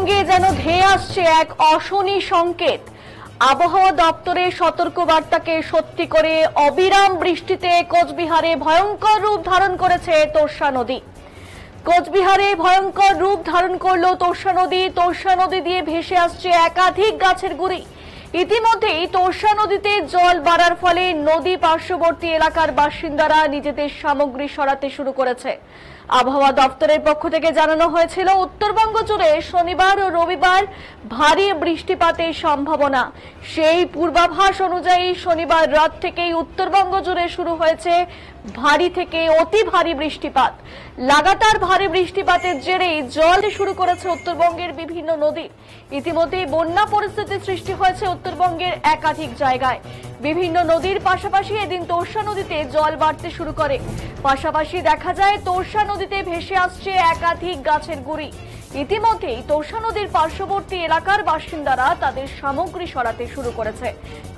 উত্তরবঙ্গে যেন ধেয়ে আসছে এক অশনি সংকেত। আবহাওয়া দপ্তরের সতর্ক বার্তাকে সত্যি করে অবিরাম বৃষ্টিতে কোচবিহারে ভয়ঙ্কর রূপ ধারণ করেছে তোর্ষা নদী। কোচবিহারে ভয়ঙ্কর রূপ ধারণ করলো তোর্ষা নদী। তোর্ষা নদী দিয়ে ভেসে আসছে একাধিক গাছের গুড়ি। ইতিমধ্যেই তোর্ষা নদীতে জল বাড়ার ফলে নদী পার্শ্ববর্তী এলাকার বাসিন্দারা নিজেদের সামগ্রী সরাতে শুরু করেছে। আবহাওয়া দপ্তরের পক্ষ থেকে জানানো হয়েছিল উত্তরবঙ্গ জুড়ে শনিবার ও রবিবার ভারী বৃষ্টিপাতের সম্ভাবনা। সেই পূর্বাভাস অনুযায়ী শনিবার রাত থেকেই উত্তরবঙ্গ জুড়ে শুরু হয়েছে ভারী থেকে অতি ভারী বৃষ্টিপাত। লাগাতার ভারী বৃষ্টিপাতের জেরেই জল শুরু করেছে উত্তরবঙ্গের বিভিন্ন নদী। ইতিমধ্যেই বন্যা পরিস্থিতির সৃষ্টি হয়েছে উত্তরবঙ্গের একাধিক জায়গায়। বিভিন্ন নদীর পাশাপাশি এদিন তোর্ষা নদীতে জল বাড়তে শুরু করে। পাশাপাশি দেখা যায় তোর্ষা নদীতে ভেসে আসছে একাধিক গাছের গুড়ি। ইতিমধ্যেই তোর্ষা নদীর পার্শ্ববর্তী এলাকার বাসিন্দারা তাদের সামগ্রী সরাতে শুরু করেছে।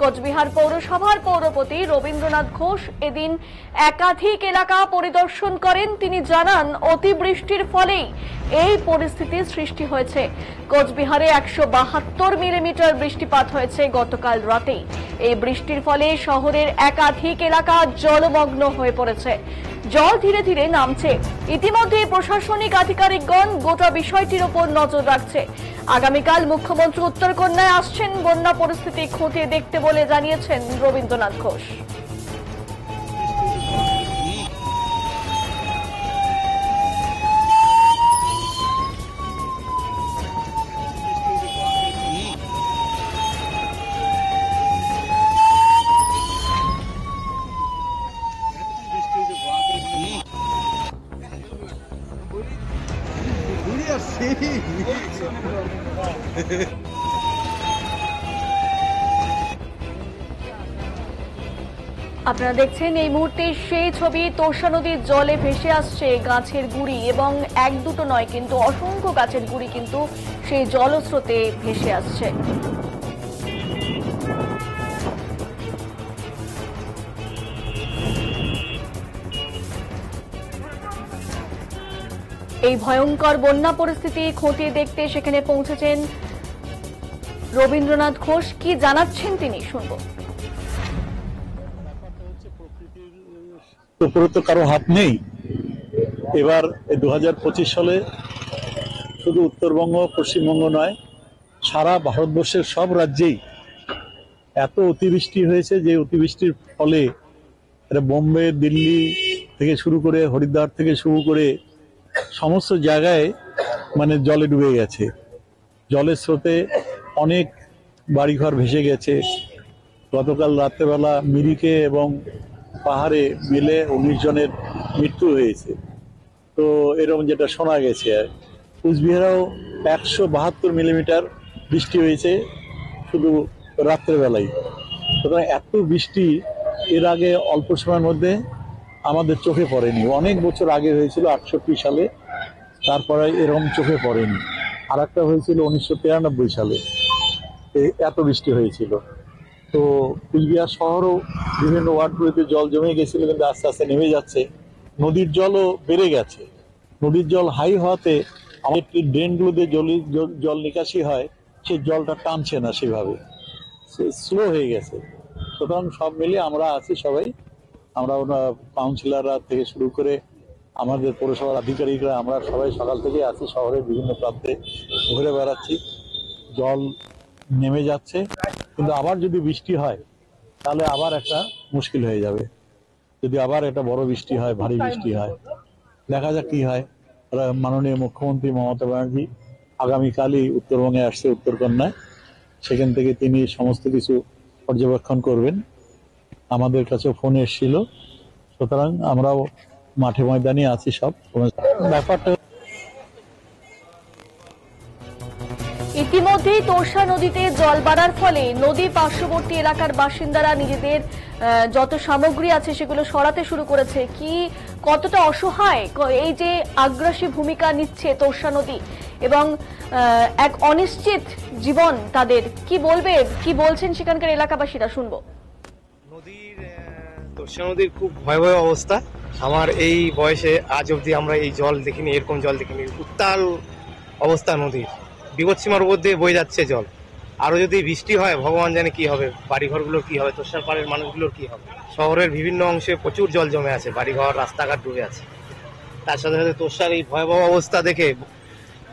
কোচবিহার পৌরসভার পৌরপতি রবীন্দ্রনাথ ঘোষ এদিন একাধিক এলাকা পরিদর্শন করেন। তিনি জানান অতিবৃষ্টির ফলেই এই পরিস্থিতির সৃষ্টি হয়েছে। কোচবিহারে 172 মিলিমিটার বৃষ্টিপাত হয়েছে গতকাল রাতেই। এই বৃষ্টির ফলে শহরের একাধিক এলাকা জলমগ্ন হয়ে পড়েছে। জল ধীরে ধীরে নামছে। ইতিমধ্যে প্রশাসনিক আধিকারিকগণ গোটা বিষয়টির উপর নজর রাখছে। আগামীকাল মুখ্যমন্ত্রী উত্তরকন্যায় আসছেন বন্যা পরিস্থিতি খতিয়ে দেখতে বলে জানিয়েছেন রবীন্দ্রনাথ ঘোষ। আপনারা দেখছেন এই মুহূর্তে সেই ছবি। তোর্ষা নদীর জলে ভেসে আসছে গাছের গুড়ি এবং এক দুটো নয় কিন্তু অসংখ্য গাছের গুড়ি কিন্তু সেই জলস্রোতে ভেসে আসছে। এই ভয়ঙ্কর বন্যা পরিস্থিতি খতিয়ে দেখতে সেখানে পৌঁছেছেন রবীন্দ্রনাথ ঘোষ। কি জানাচ্ছেন তিনি শুনবো। উপরে তো কারো হাত নেই। এবার 2025 সালে শুধু উত্তরবঙ্গ পশ্চিমবঙ্গ নয়, সারা ভারতবর্ষের সব রাজ্যেই এত অতিবৃষ্টি হয়েছে যে অতিবৃষ্টির ফলে বোম্বে, দিল্লি থেকে শুরু করে হরিদ্বার থেকে শুরু করে সমস্ত জায়গায় মানে জলে ডুবে গেছে। জলের স্রোতে অনেক বাড়িঘর ভেসে গেছে। গতকাল রাত্রেবেলা মিরিকে এবং পাহাড়ে মিলে 19 জনের মৃত্যু হয়েছে। তো এরকম যেটা শোনা গেছে। আর কুচবিহারেও 172 মিলিমিটার বৃষ্টি হয়েছে শুধু রাত্রেবেলায়। সুতরাং এত বৃষ্টি এর আগে অল্প সময়ের মধ্যে আমাদের চোখে পড়েনি। অনেক বছর আগে হয়েছিল 68 সালে, তারপরে এরকম চোখে পড়েনি। আর একটা হয়েছিল 1993 সালে, এত বৃষ্টি হয়েছিল। তো কুচবিহার শহরও বিভিন্ন ওয়ার্ডগুলিতে জল জমে গেছিল, কিন্তু আস্তে আস্তে নেমে যাচ্ছে। নদীর জলও বেড়ে গেছে। নদীর জল হাই হওয়াতে আমাদের ড্রেনগুলোতে জল নিকাশি হয়, সেই জলটা টানছে না, সেভাবে স্লো হয়ে গেছে। সুতরাং সব মিলিয়ে আমরা আছি সবাই, আমরা কাউন্সিলররা থেকে শুরু করে আমাদের পৌরসভার আধিকারিকরা, আমরা সবাই সকাল থেকে আছি শহরের বিভিন্ন প্রান্তে ঘুরে বেড়াচ্ছি। জল নেমে যাচ্ছে, কিন্তু আবার যদি বৃষ্টি হয় তাহলে আবার একটা মুশকিল হয়ে যাবে। যদি আবার একটা বড় বৃষ্টি হয়, ভারী বৃষ্টি হয়, দেখা যাক কি হয়। মাননীয় মুখ্যমন্ত্রী মমতা ব্যানার্জি আগামীকালই উত্তরবঙ্গে আসছে, উত্তরকন্যায়। সেখান থেকে তিনি সমস্ত কিছু পর্যবেক্ষণ করবেন। আমাদের কাছেও ফোন এসেছিল। সুতরাং আমরাও মাঠে ময়দানে আছি সব। ব্যাপারটা ইতিমধ্যেই তোর্ষা নদীতে জল বাড়ার ফলে নদী পার্শ্ববর্তী এলাকার বাসিন্দারা নিজেদের যত সামগ্রী আছে সেগুলো সরাতে শুরু করেছে। কি কতটা অসহায় এই যে আগ্রাসী ভূমিকা নিচ্ছে তোর্ষা নদী এবং এক অনিশ্চিত জীবন তাদের, কি বলবে, কি বলছেন সেখানকার এলাকাবাসীরা শুনবো। তোর্ষা নদীর খুব ভয়াবহ অবস্থা। আমার এই বয়সে আজ অবধি আমরা এই জল দেখিনি, এরকম জল দেখিনি। উত্তাল অবস্থা নদীর। বিপদসীমার উপর দিয়ে বয়ে যাচ্ছে জল। আরো যদি বৃষ্টি হয় ভগবান জানে কি হবে, বাড়িঘরগুলোর কি হবে, তোষার পাড়ের মানুষগুলোর কি হবে। শহরের বিভিন্ন অংশে প্রচুর জল জমে আছে, বাড়িঘর রাস্তাঘাট ডুবে আছে। তার সাথে সাথে তোষার এই ভয়াবহ অবস্থা দেখে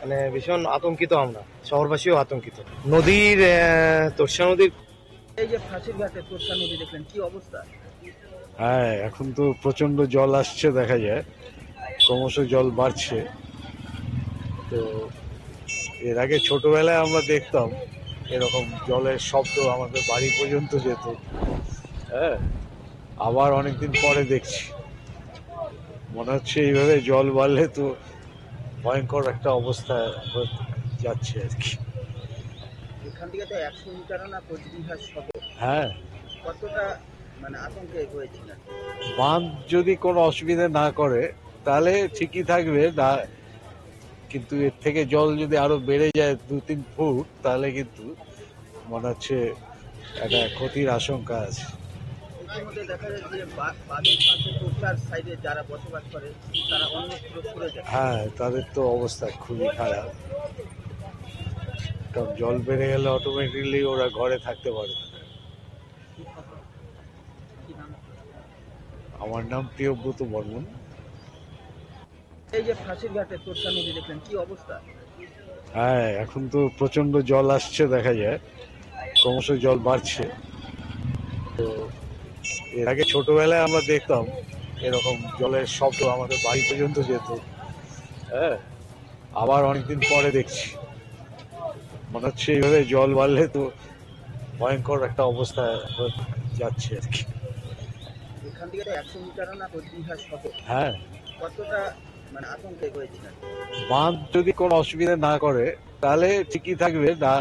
মানে ভীষণ আতঙ্কিত, আমরা শহরবাসীও আতঙ্কিত। নদীর তোষা নদীর এই যে ফাঁসির ঘাটে তোষা নদী দেখলেন, কি অবস্থা? হ্যাঁ, এখন তো প্রচন্ড জল আসছে, দেখা যায় ক্রমশ জল বাড়ছে। তো এর আগে ছোটবেলায় আমরা দেখতাম এরকম জলের শব্দ আমাদের বাড়ি পর্যন্ত যেত। হ্যাঁ, আবার অনেকদিন পরে দেখছি, মনে হচ্ছে এইভাবে জল বাড়লে তো ভয়ঙ্কর একটা অবস্থা হয়ে যাচ্ছে আর কি। এখান থেকে তো 100 মিটারও না কোচবিহার শহর, হ্যাঁ, কতটা মানে আতঙ্কে হয়েছিলেন? বাঁধ যদি কোনো অসুবিধা না করে তাহলে ঠিকই থাকবে না, কিন্তু এর থেকে জল যদি আরো বেড়ে যায় 2-3 ফুট তাহলে কিন্তু মনে হচ্ছে একটা ক্ষতির আশঙ্কা আছে। ইতিমধ্যে দেখা যায় যে বাঁধের পাশে তোষার সাইডে যারা বসবাস করে তারা অন্যত্র সরে যায়। হ্যাঁ, তাদের তো অবস্থা খুবই খারাপ, কারণ জল বেড়ে গেলে অটোমেটিকলি ওরা ঘরে থাকতে পারে না। কি নাম? আমার নাম প্রিয়ব্রত বর্মন। এই যে ফাঁসির ঘাটে তোষা নদী দেখলেন, কি অবস্থা? হ্যাঁ, এখন তো প্রচন্ড জল আসছে, দেখা যায় ক্রমশ জল বাড়ছে। তো এর আগে ছোটবেলায় আমরা দেখতাম এরকম জলের শব্দ আমাদের বাড়ি পর্যন্ত যেত। হ্যাঁ, আবার অনেকদিন পরে দেখছি, মনে হচ্ছে এইভাবে জল বাড়লে তো ভয়ঙ্কর একটা অবস্থা হয়ে যাচ্ছে আর কি। এখান থেকে তো 100 মিটারও না কোচবিহার শহর, হ্যাঁ, কতটা মানে আতঙ্কে হয়েছিলেন? বাঁধ যদি কোনো অসুবিধা না করে তাহলে ঠিকই থাকবে না,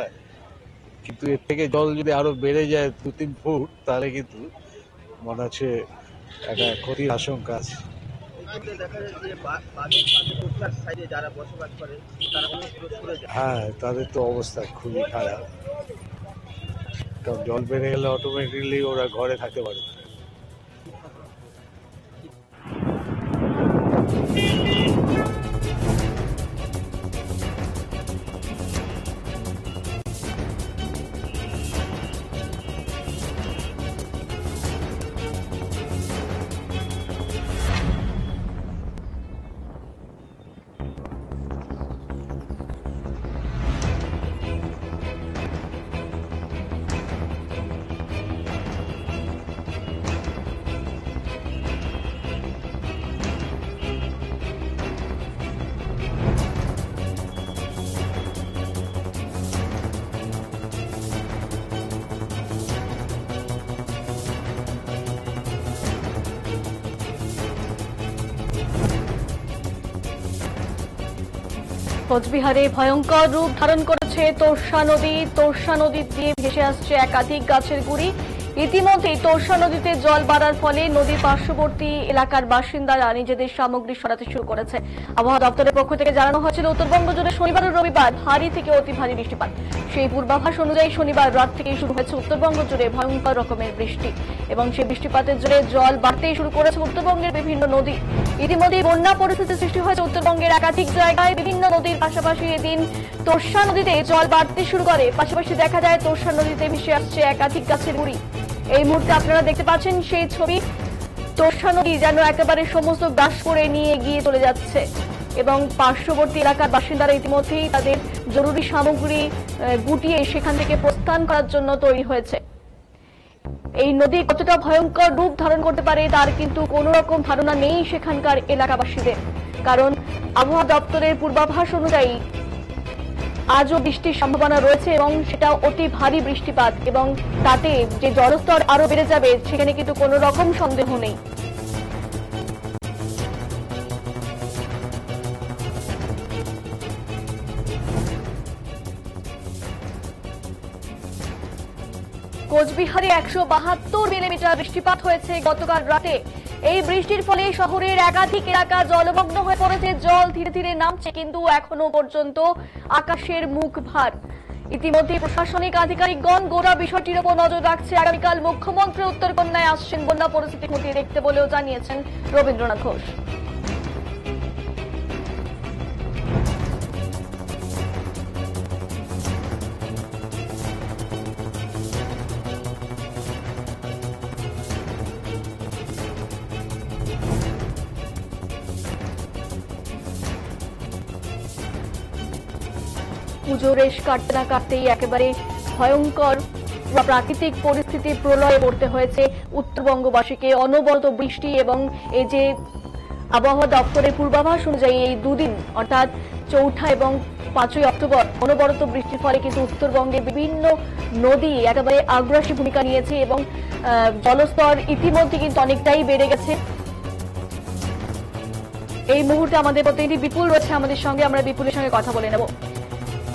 কিন্তু এর থেকে জল যদি আরো বেড়ে যায় 2-3 ফুট তাহলে কিন্তু মনে হচ্ছে একটা ক্ষতির আশঙ্কা আছে। ইতিমধ্যে দেখা যায় যে বাঁধের পাশে তোষার সাইডে যারা বসবাস করে তারা অন্যত্র সরে যায়। হ্যাঁ, তাদের তো অবস্থা খুবই খারাপ, কারণ জল বেড়ে গেলে অটোমেটিকলি ওরা ঘরে থাকতে পারে না। কোচবিহারে ভয়ঙ্কর রূপ ধারণ করেছে তোষা নদী। তোষা নদী দিয়ে ভেসে আসছে একাধিক গাছের গুড়ি। ইতিমধ্যেই তোষা নদীতে জল বাড়ার ফলে নদীর পার্শ্ববর্তী এলাকার বাসিন্দারা নিজেদের সামগ্রী সরাতে শুরু করেছে। আবহাওয়া দপ্তরের পক্ষ থেকে জানানো হয়েছিল উত্তরবঙ্গ জুড়ে শনিবার ও রবিবার ভারী থেকে অতি ভারী বৃষ্টিপাত। সেই পূর্বাভাস অনুযায়ী শনিবার রাত থেকেই শুরু হয়েছে উত্তরবঙ্গ জুড়ে ভয়ঙ্কর রকমের বৃষ্টি এবং সেই বৃষ্টিপাতের জোরে জল বাড়তেই শুরু করেছে উত্তরবঙ্গের বিভিন্ন নদী। ইতিমধ্যেই বন্যা পরিস্থিতি সৃষ্টি হয়েছে উত্তরবঙ্গের একাধিক জায়গায়। বিভিন্ন নদীর পাশাপাশি এদিন তোষা নদীতে জল বাড়তে শুরু করে। পাশাপাশি দেখা যায় তোষা নদীতে ভেসে আসছে একাধিক গাছের গুড়ি। এই মুহূর্তে আপনারা দেখতে পাচ্ছেন সেই ছবি। তোষা নদী যেন একেবারে সমস্ত গ্রাস করে নিয়ে এগিয়ে চলে যাচ্ছে এবং পার্শ্ববর্তী এলাকার বাসিন্দারা ইতিমধ্যেই তাদের জরুরি সামগ্রী গুটিয়ে সেখান থেকে প্রস্থান করার জন্য তৈরি হয়েছে। এই নদী কতটা ভয়ঙ্কর রূপ ধারণ করতে পারে তার কিন্তু কোনো রকম ধারণা নেই সেখানকার এলাকাবাসীদের, কারণ আবহাওয়া দপ্তরের পূর্বাভাস অনুযায়ী আজও বৃষ্টির সম্ভাবনা রয়েছে এবং সেটা অতি ভারী বৃষ্টিপাত এবং তাতে যে জলস্তর আরো বেড়ে যাবে সেখানে কিন্তু কোনো রকম সন্দেহ নেই। কোচবিহারে 172 মিলিমিটার বৃষ্টিপাত হয়েছে গতকাল রাতে। এই বৃষ্টির ফলে শহরের একাধিক এলাকা জলমগ্ন হয়ে পড়েছে। জল ধীরে ধীরে নামছে কিন্তু এখনো পর্যন্ত আকাশের মুখ ভার। ইতিমধ্যে প্রশাসনিক আধিকারিকগণ গোটা বিষয়টির উপর নজর রাখছে। আগামীকাল মুখ্যমন্ত্রী উত্তরকন্যায় আসছেন বন্যা পরিস্থিতি খতিয়ে দেখতে বলেও জানিয়েছেন রবীন্দ্রনাথ ঘোষ। পুজো রেশ কাটতে না কাটতেই একেবারে ভয়ঙ্কর প্রাকৃতিক পরিস্থিতি প্রলয়ে পড়তে হয়েছে উত্তরবঙ্গবাসীকে। অনবরত বৃষ্টি এবং এই যে আবহাওয়া দপ্তরের পূর্বাভাস অনুযায়ী এই দুদিন অর্থাৎ 4 এবং 5 অক্টোবর অনবরত বৃষ্টির ফলে কিন্তু উত্তরবঙ্গের বিভিন্ন নদী একেবারে আগ্রাসী ভূমিকা নিয়েছে এবং জলস্তর ইতিমধ্যে কিন্তু অনেকটাই বেড়ে গেছে। এই মুহূর্তে আমাদের প্রতিনিধি বিপুল রয়েছে আমাদের সঙ্গে, আমরা বিপুলের সঙ্গে কথা বলে নেব।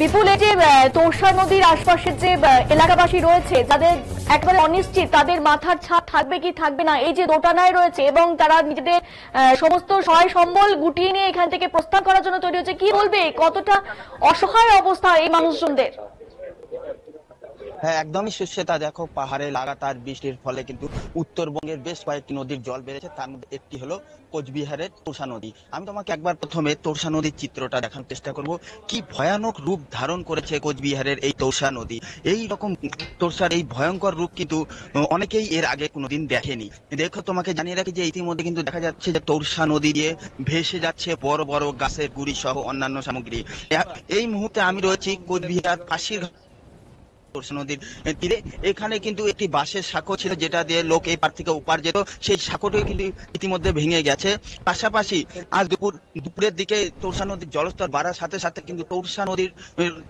বিপুল, এই যে তোরসা নদীর আশপাশের যে এলাকাবাসী রয়েছে যাদের একেবারে অনিশ্চিত, তাদের মাথার ছাদ থাকবে কি থাকবে না, এই যে দোটানায় রয়েছে এবং তারা নিজেদের সমস্ত সহায় সম্বল গুটিয়ে নিয়ে এখান থেকে প্রস্থান করার জন্য তৈরি হচ্ছে, কি বলবে কতটা অসহায় অবস্থা এই মানুষজনদের? হ্যাঁ, একদমই সুশ্বেতা। দেখো, পাহাড়ে লাগাতার বৃষ্টির ফলে কিন্তু উত্তরবঙ্গের বেশ কয়েকটি নদীর জল বেড়েছে। তার মধ্যে একটি হলো কোচবিহারের তোরসা নদী। আমি তোমাকে একবার প্রথমে তোরসা নদীর চিত্রটা দেখানোর চেষ্টা করব, কি ভয়ানক রূপ ধারণ করেছে কোচবিহারের এই তোরসা নদী। এই রকম তোরসার এই ভয়ঙ্কর রূপ কিন্তু অনেকেই এর আগে কোনোদিন দেখেনি। দেখো, তোমাকে জানিয়ে রাখি যে ইতিমধ্যে কিন্তু দেখা যাচ্ছে যে তোরসা নদী দিয়ে ভেসে যাচ্ছে বড় বড় গাছের গুড়ি সহ অন্যান্য সামগ্রী। এই মুহূর্তে আমি রয়েছি কোচবিহার ফাঁসির তোরসা নদীর তীরে। এখানে কিন্তু একটি বাঁশের সাঁকো ছিল যেটা দিয়ে লোক এই পার থেকে ওপার যেত, সেই সাঁকোটি কিন্তু ইতিমধ্যে ভেঙে গেছে। পাশাপাশি আজ দুপুরের দিকে তোরসা নদীর জলস্তর বাড়ার সাথে সাথে কিন্তু তোরসা নদীর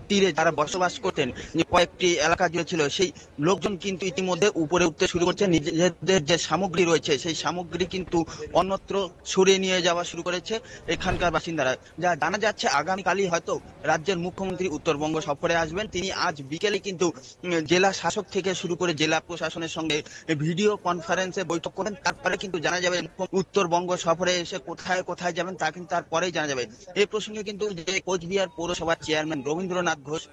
তীরে যারা বসবাস করতেন, যে কয়েকটি এলাকা জুড়ে ছিল, সেই লোকজন কিন্তু ইতিমধ্যে উপরে উঠতে শুরু করছে। নিজেদের যে সামগ্রী রয়েছে সেই সামগ্রী কিন্তু অন্যত্র সরিয়ে নিয়ে যাওয়া শুরু করেছে এখানকার বাসিন্দারা। যা জানা যাচ্ছে আগামীকালই হয়তো রাজ্যের মুখ্যমন্ত্রী উত্তরবঙ্গ সফরে আসবেন। তিনি আজ বিকেলে কিন্তু জেলা শাসক থেকে শুরু করে জেলা প্রশাসনের সঙ্গে ভিডিও কনফারেন্সে বৈঠক করেন। তারপরে কিন্তু জানা যাবে উত্তরবঙ্গ সফরে এসে কোথায় কোথায় যাবেন, তা কিন্তু তারপরেই জানা যাবে। এই প্রসঙ্গে কিন্তু যে কোচবিহার পৌরসভার চেয়ারম্যান রবীন্দ্রনাথ ঘোষ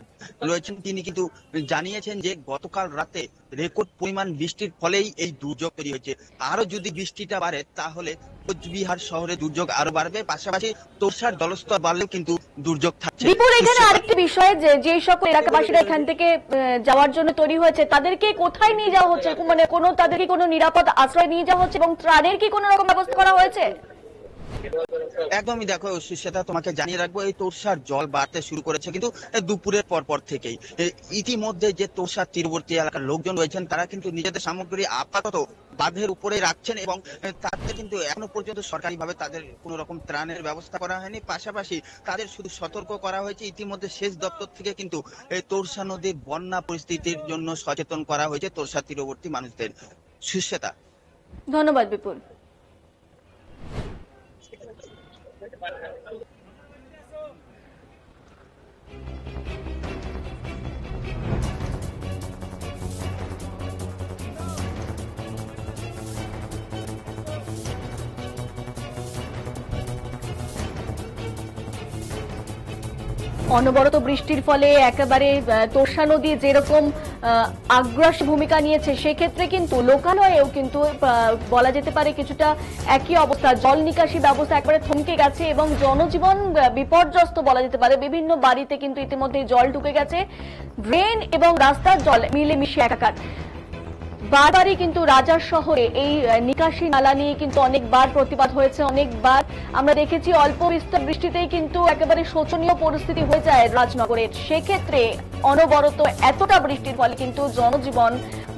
রয়েছেন, তিনি কিন্তু জানিয়েছেন যে গতকাল রাতে রেকর্ড পরিমাণ বৃষ্টির ফলেই এই দুর্যোগ তৈরি হয়েছে। আরো যদি বৃষ্টিটা বাড়ে তাহলে কোচবিহার শহরে দুর্যোগ আরো বাড়বে। পাশাপাশি তোরসার জলস্তর বাড়লেও কিন্তু দুর্যোগ থাকছে। বিপুল, এখানে আরেকটি বিষয় যে সকল এলাকাবাসীরা এখান থেকে যাওয়ার জন্য তৈরি হয়েছে তাদেরকে কোথায় নিয়ে যাওয়া হচ্ছে, মানে তাদেরকে কোনো নিরাপদ আশ্রয় নিয়ে যাওয়া হচ্ছে এবং ত্রাণের কি কোনো রকম ব্যবস্থা করা হয়েছে? একদমই। দেখো সুশ্বেতা, তোমাকে জানিয়ে রাখবো, এই তোরসার জল বাড়তে শুরু করেছে কিন্তু দুপুরের পর থেকেই। ইতিমধ্যে যে তোরসার তীরবর্তী এলাকার লোকজন রয়েছেন তারা কিন্তু নিজেদের সামগ্রী আপাতত বাঁধের উপরে রাখছেন এবং তাতে কিন্তু এখনো পর্যন্ত সরকারিভাবে তাদের কোনো রকম ত্রাণের ব্যবস্থা করা হয়নি। পাশাপাশি তাদের শুধু সতর্ক করা হয়েছে। ইতিমধ্যে সেচ দপ্তর থেকে কিন্তু এই তোরসা নদীর বন্যা পরিস্থিতির জন্য সচেতন করা হয়েছে তোরসা তীরবর্তী মানুষদের। সুশ্বেতা, ধন্যবাদ বিপুল। অনবরত বৃষ্টির ফলে একেবারে তোরসা নদী যেরকম আগ্রাসী ভূমিকা নিয়েছে, সেক্ষেত্রে কিন্তু লোকালয়েও কিন্তু বলা যেতে পারে কিছুটা একই অবস্থা। জল নিকাশি ব্যবস্থা একবারে থমকে গেছে এবং জনজীবন বিপর্যস্ত বলা যেতে পারে। বিভিন্ন বাড়িতে কিন্তু ইতিমধ্যে জল ঢুকে গেছে, ড্রেন এবং রাস্তার জল মিলেমিশে একাকার। বারবারই কিন্তু রাজার শহরে এই নিকাশি নালা নিয়ে কিন্তু অনেকবার প্রতিবাদ হয়েছে, অনেকবার আমরা দেখেছি অল্প বিস্তর বৃষ্টিতেই কিন্তু একেবারে শোচনীয় পরিস্থিতি হয়ে যায় রাজনগরের। সেক্ষেত্রে অনবরত এতটা বৃষ্টির ফলে কিন্তু জনজীবন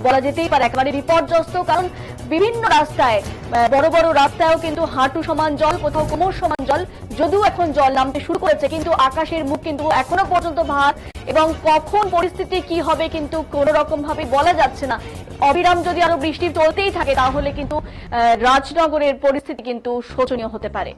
বলা যেতেই পারে একেবারে বিপর্যস্ত। কারণ বিভিন্ন রাস্তায়, বড় বড় রাস্তায়ও কিন্তু হাঁটু সমান জল, কোথাও কোমর সমান জল। যদিও এখন জল নামতে শুরু করেছে কিন্তু আকাশের মুখ কিন্তু এখনো পর্যন্ত ভার এবং কখন পরিস্থিতি কি হবে কিন্তু কোন রকম ভাবে বলা যাচ্ছে না। অবিরাম যদি আরো বৃষ্টি চলতেই থাকে তাহলে কিন্তু রাজনগরের পরিস্থিতি কিন্তু শোচনীয় হতে পারে।